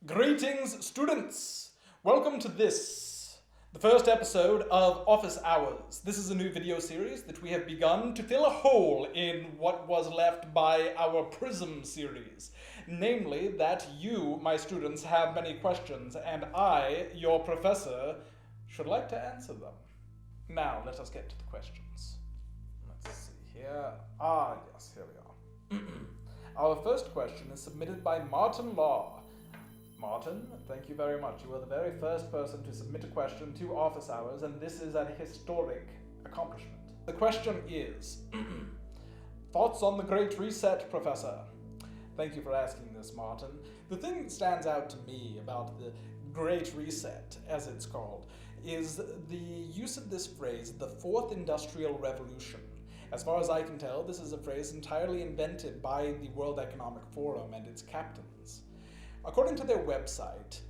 Greetings, students! Welcome to the first episode of Office Hours. This is a new video series that we have begun to fill a hole in what was left by our Prism series. Namely, that you, my students, have many questions, and I, your professor, should like to answer them. Now, let us get to the questions. Let's see here. Yes, here we are. Our first question is submitted by Martin Law. Martin, thank you very much. You were the very first person to submit a question to Office Hours, and this is a historic accomplishment. The question is, thoughts on the Great Reset, Professor? Thank you for asking this, Martin. The thing that stands out to me about the Great Reset, as it's called, is the use of this phrase, the Fourth Industrial Revolution. As far as I can tell, this is a phrase entirely invented by the World Economic Forum and its captains. According to their website,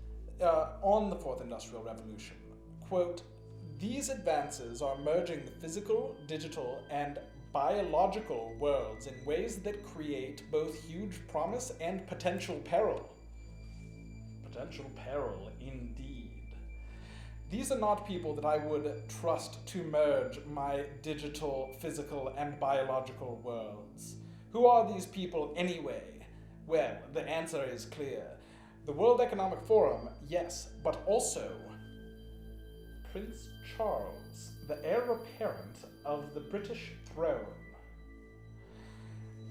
on the Fourth Industrial Revolution, quote, "These advances are merging the physical, digital, and biological worlds in ways that create both huge promise and potential peril." Potential peril, indeed. These are not people that I would trust to merge my digital, physical, and biological worlds. Who are these people anyway? Well, the answer is clear. The World Economic Forum, yes, but also Prince Charles, the heir apparent of the British throne.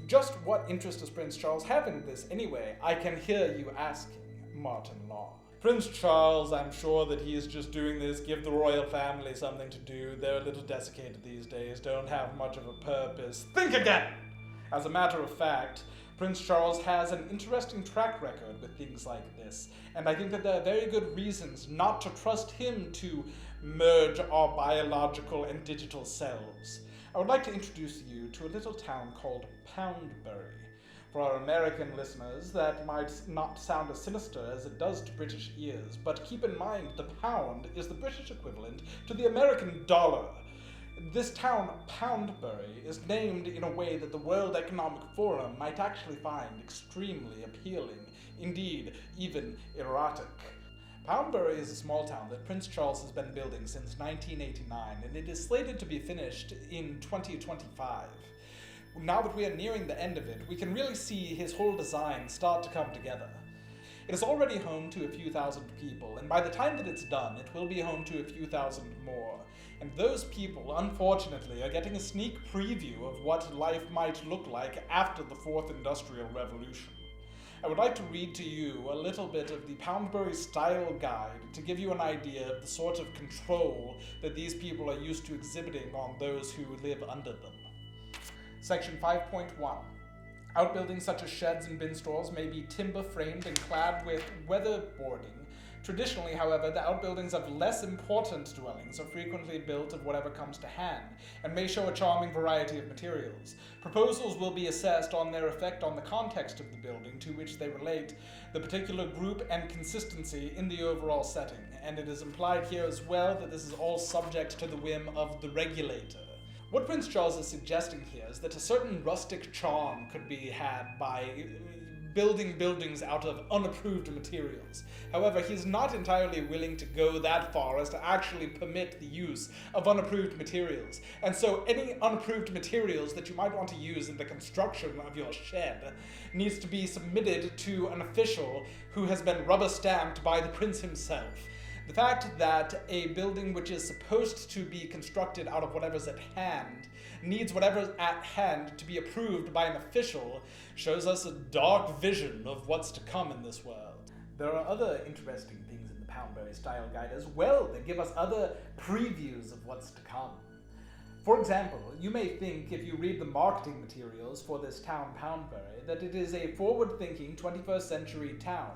Just what interest does Prince Charles have in this anyway? I can hear you asking, Martin Law. Prince Charles, I'm sure that he is just doing this, give the royal family something to do. They're a little desiccated these days, don't have much of a purpose. Think again! As a matter of fact, Prince Charles has an interesting track record with things like this, and I think that there are very good reasons not to trust him to merge our biological and digital selves. I would like to introduce you to a little town called Poundbury. For our American listeners, that might not sound as sinister as it does to British ears, but keep in mind the pound is the British equivalent to the American dollar. This town, Poundbury, is named in a way that the World Economic Forum might actually find extremely appealing, indeed, even erotic. Poundbury is a small town that Prince Charles has been building since 1989, and it is slated to be finished in 2025. Now that we are nearing the end of it, we can really see his whole design start to come together. It is already home to a few thousand people, and by the time that it's done, it will be home to a few thousand more. And those people, unfortunately, are getting a sneak preview of what life might look like after the Fourth Industrial Revolution. I would like to read to you a little bit of the Poundbury Style Guide to give you an idea of the sort of control that these people are used to exhibiting on those who live under them. Section 5.1. Outbuildings such as sheds and bin stores may be timber-framed and clad with weatherboarding. Traditionally, however, the outbuildings of less important dwellings are frequently built of whatever comes to hand, and may show a charming variety of materials. Proposals will be assessed on their effect on the context of the building to which they relate, the particular group and consistency in the overall setting, and it is implied here as well that this is all subject to the whim of the regulator. What Prince Charles is suggesting here is that a certain rustic charm could be had by building buildings out of unapproved materials. However, he's not entirely willing to go that far as to actually permit the use of unapproved materials. And so any unapproved materials that you might want to use in the construction of your shed needs to be submitted to an official who has been rubber-stamped by the prince himself. The fact that a building which is supposed to be constructed out of whatever's at hand needs whatever's at hand to be approved by an official shows us a dark vision of what's to come in this world. There are other interesting things in the Poundbury Style Guide as well that give us other previews of what's to come. For example, you may think, if you read the marketing materials for this town Poundbury, that it is a forward-thinking 21st century town.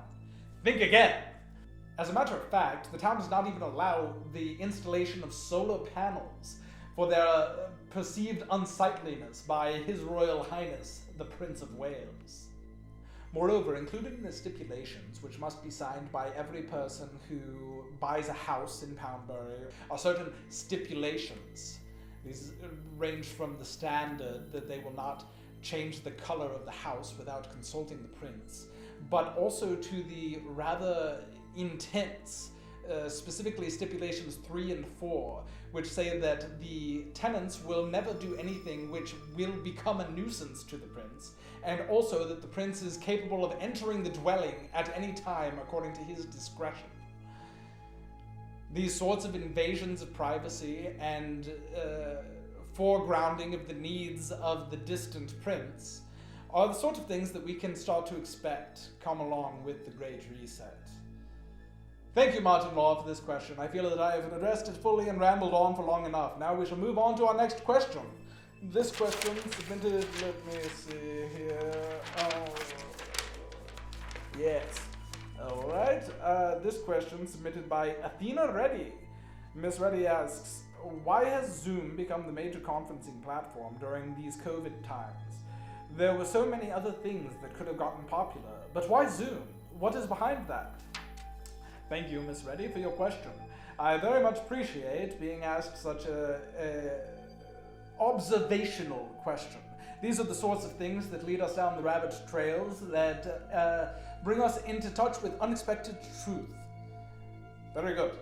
Think again! As a matter of fact, the town does not even allow the installation of solar panels for their perceived unsightliness by His Royal Highness, the Prince of Wales. Moreover, included in the stipulations, which must be signed by every person who buys a house in Poundbury, are certain stipulations. These range from the standard that they will not change the color of the house without consulting the prince, but also to the rather intense, specifically stipulations 3 and 4, which say that the tenants will never do anything which will become a nuisance to the prince, and also that the prince is capable of entering the dwelling at any time according to his discretion. These sorts of invasions of privacy and foregrounding of the needs of the distant prince are the sort of things that we can start to expect come along with the Great Reset. Thank you, Martin Law, for this question. I feel that I have addressed it fully and rambled on for long enough. Now we shall move on to our next question. This question submitted, let me see here. Yes. All right. This question submitted by Athena Reddy. Miss Reddy asks, why has Zoom become the major conferencing platform during these COVID times? There were so many other things that could have gotten popular, but why Zoom? What is behind that? Thank you, Miss Reddy, for your question. I very much appreciate being asked such a observational question. These are the sorts of things that lead us down the rabbit trails that bring us into touch with unexpected truth. Very good.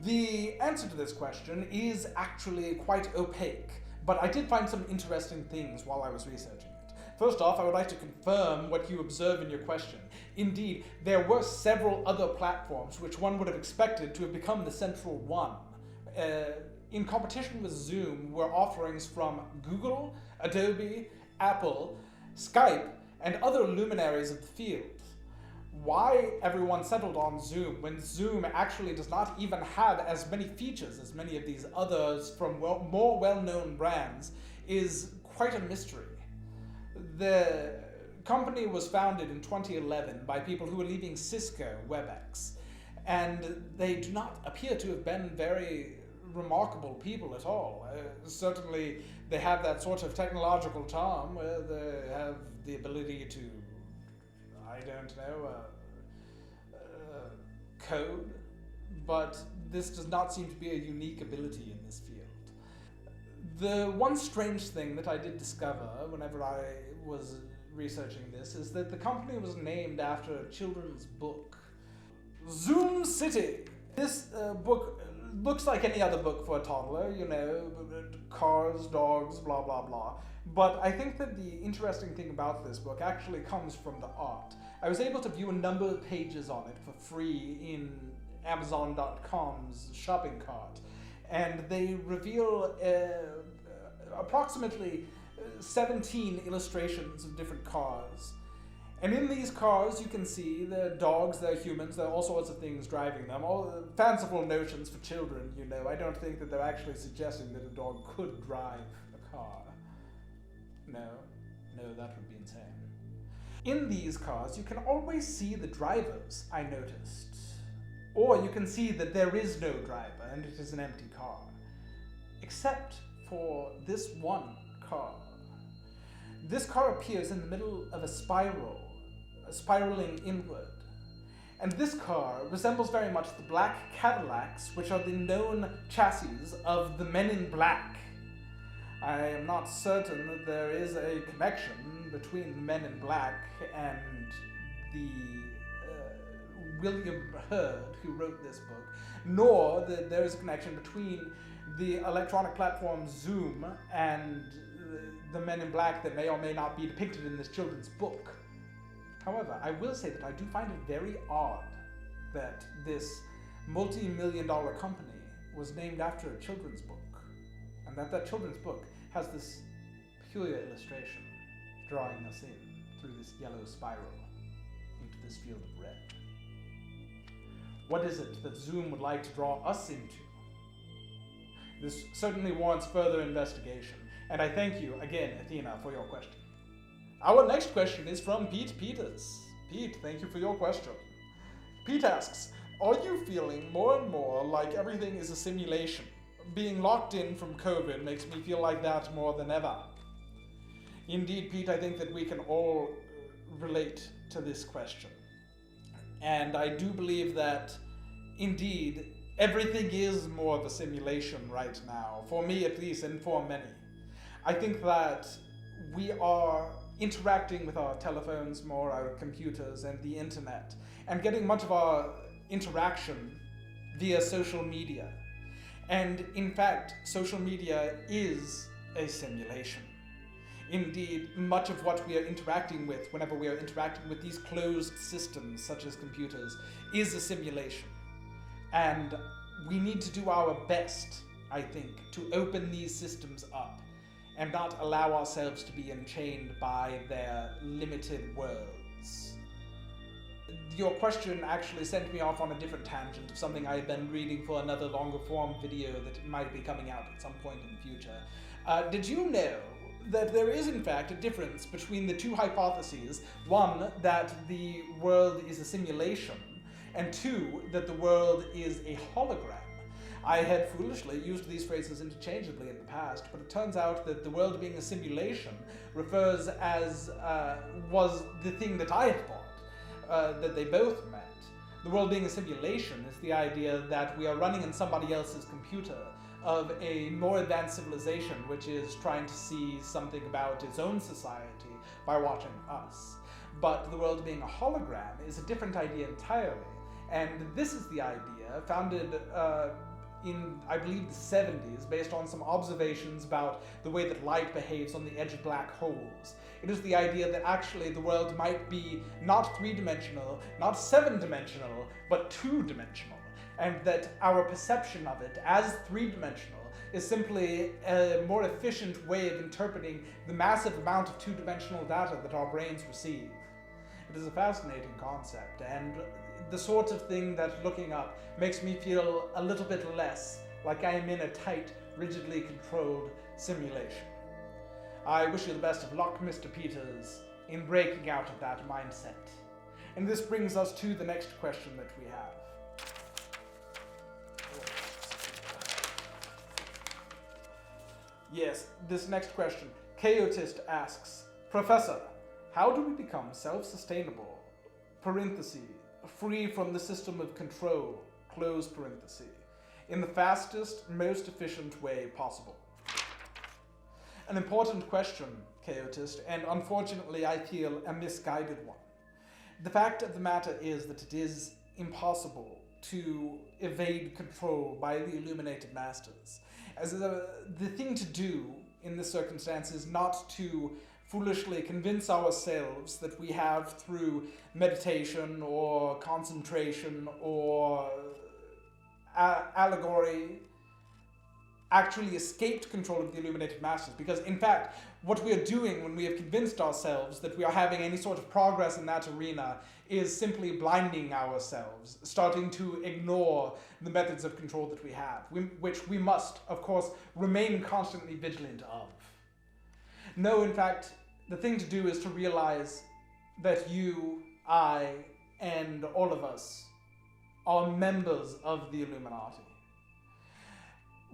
The answer to this question is actually quite opaque, but I did find some interesting things while I was researching it. First off, I would like to confirm what you observe in your question. Indeed, there were several other platforms which one would have expected to have become the central one. In competition with Zoom were offerings from Google, Adobe, Apple, Skype, and other luminaries of the field. Why everyone settled on Zoom when Zoom actually does not even have as many features as many of these others from more well-known brands is quite a mystery. The company was founded in 2011 by people who were leaving Cisco WebEx, and they do not appear to have been very remarkable people at all. Certainly they have that sort of technological charm where they have the ability to, I don't know, code, but this does not seem to be a unique ability in this field. The one strange thing that I did discover whenever I was researching this is that the company was named after a children's book. Zoom City. This book looks like any other book for a toddler, you know, cars, dogs, blah, blah, blah. But I think that the interesting thing about this book actually comes from the art. I was able to view a number of pages on it for free in Amazon.com's shopping cart, and they reveal approximately 17 illustrations of different cars. And in these cars, you can see there are dogs, there are humans, there are all sorts of things driving them, all fanciful notions for children, you know. I don't think that they're actually suggesting that a dog could drive a car. No, that would be insane. In these cars, you can always see the drivers, I noticed. Or you can see that there is no driver and it is an empty car. Except for this one car. This car appears in the middle of a spiral, spiraling inward. And this car resembles very much the black Cadillacs, which are the known chassis of the Men in Black. I am not certain that there is a connection between the Men in Black and the William Hurd, who wrote this book, nor that there is a connection between the electronic platform Zoom and the Men in Black that may or may not be depicted in this children's book. However, I will say that I do find it very odd that this multi-million-dollar company was named after a children's book, and that children's book has this peculiar illustration drawing us in through this yellow spiral into this field of red. What is it that Zoom would like to draw us into? This certainly warrants further investigation, and I thank you again, Athena, for your question. Our next question is from Pete Peters. Pete, thank you for your question. Pete asks, are you feeling more and more like everything is a simulation? Being locked in from COVID makes me feel like that more than ever. Indeed, Pete, I think that we can all relate to this question. And I do believe that, indeed, everything is more of a simulation right now, for me at least, and for many. I think that we are interacting with our telephones more, our computers, and the internet, and getting much of our interaction via social media. And in fact, social media is a simulation. Indeed, much of what we are interacting with, whenever we are interacting with these closed systems, such as computers, is a simulation. And we need to do our best, I think, to open these systems up and not allow ourselves to be enchained by their limited worlds. Your question actually sent me off on a different tangent of something I had been reading for another longer form video that might be coming out at some point in the future. Did you know that there is in fact a difference between the two hypotheses? One, that the world is a simulation, and two, that the world is a hologram. I had foolishly used these phrases interchangeably in the past, but it turns out that the world being a simulation refers as, was the thing that I had thought, that they both meant. The world being a simulation is the idea that we are running in somebody else's computer of a more advanced civilization which is trying to see something about its own society by watching us. But the world being a hologram is a different idea entirely, and this is the idea founded in, I believe, the 70s, based on some observations about the way that light behaves on the edge of black holes. It is the idea that actually the world might be not three-dimensional, not seven-dimensional, but two-dimensional, and that our perception of it as three-dimensional is simply a more efficient way of interpreting the massive amount of two-dimensional data that our brains receive. It is a fascinating concept, and the sort of thing that looking up makes me feel a little bit less like I am in a tight, rigidly controlled simulation. I wish you the best of luck, Mr. Peters, in breaking out of that mindset. And this brings us to the next question that we have. Yes, this next question. Chaotist asks, Professor, how do we become self-sustainable, parenthesis, free from the system of control, close parenthesis, in the fastest, most efficient way possible? An important question, Chaotist, and unfortunately I feel a misguided one. The fact of the matter is that it is impossible to evade control by the illuminated masters. As the thing to do in this circumstance is not to foolishly convince ourselves that we have, through meditation or concentration or allegory, actually escaped control of the illuminated masters. Because in fact, what we are doing when we have convinced ourselves that we are having any sort of progress in that arena is simply blinding ourselves, starting to ignore the methods of control that we have, which we must, of course, remain constantly vigilant of. No, in fact, the thing to do is to realize that you, I, and all of us are members of the Illuminati.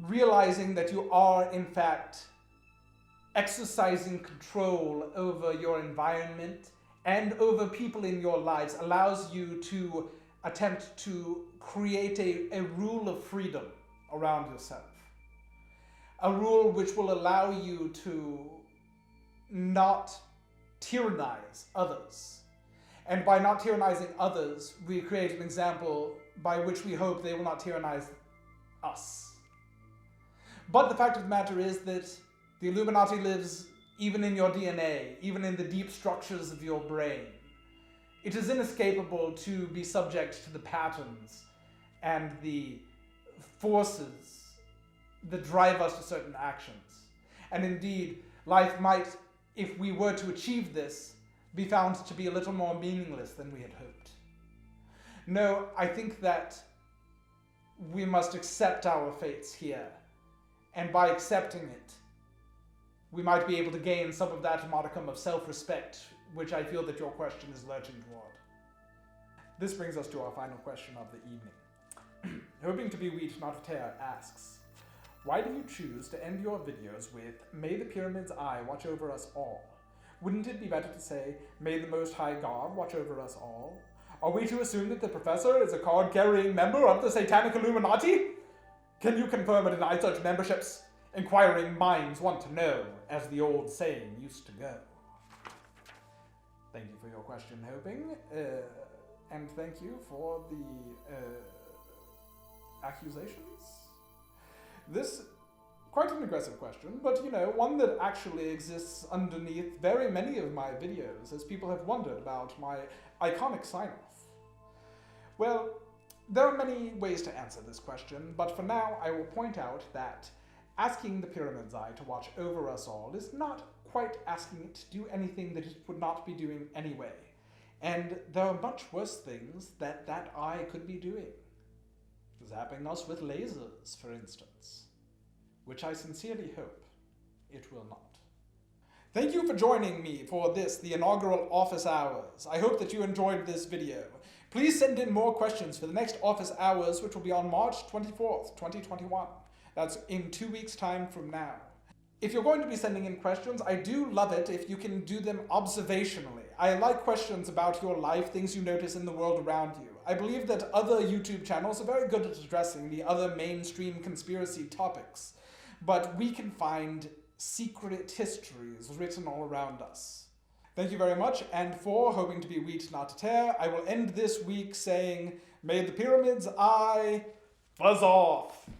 Realizing that you are, in fact, exercising control over your environment and over people in your lives allows you to attempt to create a rule of freedom around yourself. A rule which will allow you to not tyrannize others. And by not tyrannizing others, we create an example by which we hope they will not tyrannize us. But the fact of the matter is that the Illuminati lives even in your DNA, even in the deep structures of your brain. It is inescapable to be subject to the patterns and the forces that drive us to certain actions. And indeed, life might, if we were to achieve this, be found to be a little more meaningless than we had hoped. No, I think that we must accept our fates here. And by accepting it, we might be able to gain some of that modicum of self-respect, which I feel that your question is lurching toward. This brings us to our final question of the evening. Hoping to be wheat, not a tear, asks, why do you choose to end your videos with, may the pyramid's eye watch over us all? Wouldn't it be better to say, may the Most High God watch over us all? Are we to assume that the professor is a card-carrying member of the Satanic Illuminati? Can you confirm or deny such memberships? Inquiring minds want to know, as the old saying used to go. Thank you for your question, Hoping. And thank you for the accusations. This, quite an aggressive question, but one that actually exists underneath very many of my videos, as people have wondered about my iconic sign-off. Well, there are many ways to answer this question, but for now I will point out that asking the Pyramid's Eye to watch over us all is not quite asking it to do anything that it would not be doing anyway. And there are much worse things that eye could be doing. Zapping us with lasers, for instance. Which I sincerely hope it will not. Thank you for joining me for this, the inaugural office hours. I hope that you enjoyed this video. Please send in more questions for the next office hours, which will be on March 24th, 2021. That's in 2 weeks' time from now. If you're going to be sending in questions, I do love it if you can do them observationally. I like questions about your life, things you notice in the world around you. I believe that other YouTube channels are very good at addressing the other mainstream conspiracy topics, but we can find secret histories written all around us. Thank you very much, and for hoping to be wheat not to tear, I will end this week saying, may the Pyramid's Eye fuzz off.